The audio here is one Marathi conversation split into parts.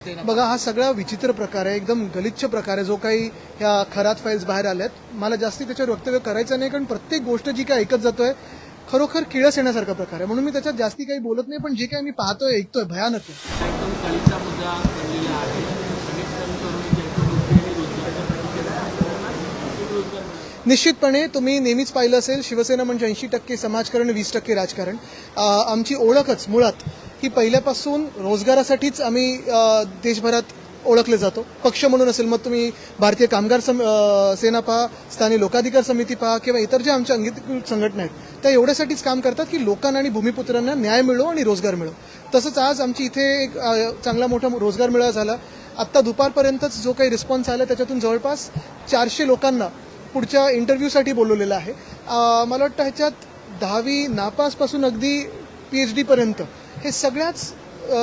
बघा, हा सगळा विचित्र प्रकार आहे, एकदम गलिच्छ प्रकार आहे जो काही ह्या खरात फाईल्स बाहेर आल्यात. मला जास्ती त्याच्यावर वक्तव्य करायचं नाही, कारण प्रत्येक गोष्ट जी काय ऐकत जातोय खरोखर किळस येण्यासारखा प्रकार आहे. म्हणून मी त्याच्यात जास्ती काही बोलत नाही, पण जे काही मी पाहतोय ऐकतोय भयानक आहे. एकदम कळीचा मुद्दा बनलेला आहे. अनेक तरुण निश्चितपणे तुम्ही नेहमीच पाहिलं असेल, शिवसेना म्हणजे 80% समाजकारण, 20% राजकारण. आमची ओळखच मुळात ही पहिल्यापासून रोजगारासाठीच आम्ही देशभरात ओळखले जातो. पक्ष म्हणून असेल, मग तुम्ही भारतीय कामगार सेना पहा, स्थानिक लोकाधिकार समिती पहा, किंवा इतर ज्या आमच्या अंगीकृत संघटना आहेत त्या एवढ्यासाठीच काम करतात की लोकांना आणि भूमिपुत्रांना न्याय मिळो आणि रोजगार मिळो. तसंच आज आमची इथे एक चांगला मोठा रोजगार मेळावा झाला. आत्ता दुपारपर्यंतच जो काही रिस्पॉन्स आला त्याच्यातून जवळपास 400 लोकांना पुढच्या इंटरव्ह्यूसाठी बोलवलेलं आहे. मला वाटतं ह्याच्यात 10वी नापासपासून अगदी PhD पर्यंत हे सगळ्याच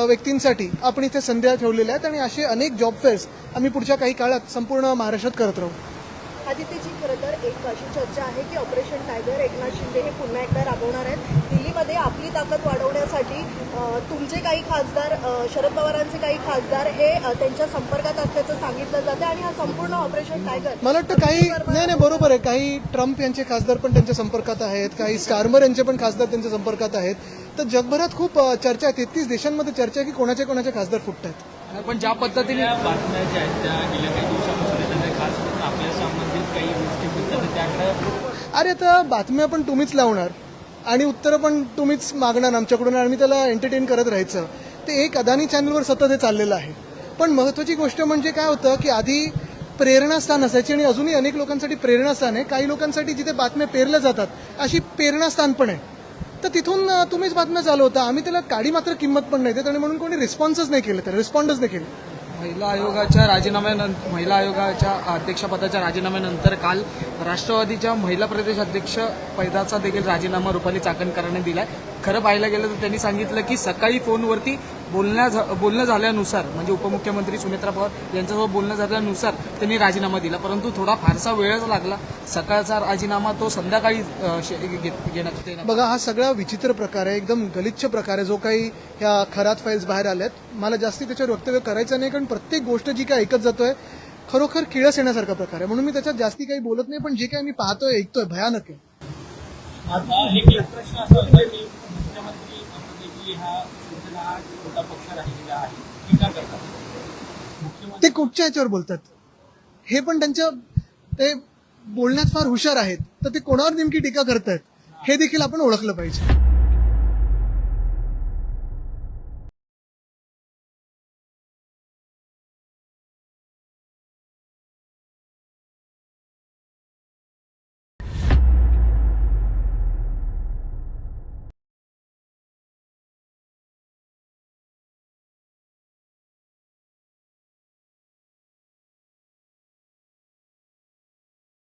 व्यक्तींसाठी आपण इथे संध्या ठेवलेल्या आहेत, आणि असे अनेक जॉब फेअर्स आम्ही पुढच्या काही काळात संपूर्ण महाराष्ट्रात करत राहू. आदित्यजी, खरं तर एक अशी चर्चा आहे की ऑपरेशन टायगर एकनाथ शिंदे हे पुन्हा एकदा राबवणार आहेत. दिल्लीमध्ये आपली ताकद वाढवण्यासाठी तुमचे काही खासदार, शरद पवारांचे काही खासदार हे त्यांच्या संपर्कात असल्याचं सांगितलं जातं, आणि हा संपूर्ण ऑपरेशन टायगर मला वाटतं काही नाही बरोबर आहे. काही ट्रम्प यांचे खासदार पण त्यांच्या संपर्कात आहेत, काही स्टारमर यांचे पण खासदार त्यांच्या संपर्कात आहेत. तर जगभरात खूप चर्चा आहे, 33 देशांमध्ये चर्चा आहे की कोणाचे खासदार फुटत आहेत. पण ज्या पद्धतीने बातम्या ज्या आहेत त्या गेल्या काही दिवसापासून येतात, खास करून आपल्या संबंधित काही गोष्टी होतात त्याकडे. अरे, आता बातम्या पण तुम्हीच लावणार आणि उत्तरं पण तुम्हीच मागणार आमच्याकडून, आणि त्याला एंटरटेन करत राहायचं. ते एक अदानी चॅनलवर सतत हे चाललेलं आहे. पण महत्त्वाची गोष्ट म्हणजे काय होतं की आधी प्रेरणास्थान असायची, आणि अजूनही अनेक लोकांसाठी प्रेरणास्थान आहे. काही लोकांसाठी जिथे बातम्या पेरल्या जातात अशी प्रेरणास्थान पण आहे. तर तिथून तुम्हीच बातम्या चालू होता. आम्ही त्याला काडी मात्र किंमत पण नाही देत, आणि म्हणून कोणी रिस्पॉन्सच नाही केलं, त्याला रिस्पॉन्डच नाही केलं. महिला आयोगाच्या अध्यक्षपदाच्या राजीनाम्यानंतर काल राष्ट्रवादीच्या महिला प्रदेश अध्यक्ष पदाचा देखील राजीनामा रुपाली चाकणकरांनी दिलाय. खरं पाहायला गेलं तर त्यांनी सांगितलं की सकाळी फोनवरती बोलणं झाल्यानुसार, म्हणजे उपमुख्यमंत्री सुनेत्रा पवार यांच्यासोबत बोलणं झाल्यानुसार त्यांनी राजीनामा दिला, परंतु थोडा फारसा वेळच लागला. सकाळचा राजीनामा तो संध्याकाळी घेण्यात येणार. बघा, हा सगळा विचित्र प्रकार आहे, एकदम गलिच्छ प्रकार आहे जो काही ह्या खरात फाईल्स बाहेर आल्यात. मला जास्ती त्याच्यावर वक्तव्य करायचं नाही, कारण प्रत्येक गोष्ट जी काय ऐकत जातोय खरोखर किळस येण्यासारखा प्रकार आहे. म्हणून मी त्याच्यात जास्ती काही बोलत नाही, पण जे काही मी पाहतोय ऐकतोय भयानक आहे. एक प्रश्न असा होता की मुख्यमंत्री देखील हा शिवसेना छोटा पक्ष राहिलेला आहे, टीका करतात. ते कुठच्या ह्याच्यावर बोलतात हे पण ते बोलण्यात फार हुशार आहेत. तर ते कोणावर नेमकी टीका करतायत हे देखील आपण ओळखलं पाहिजे.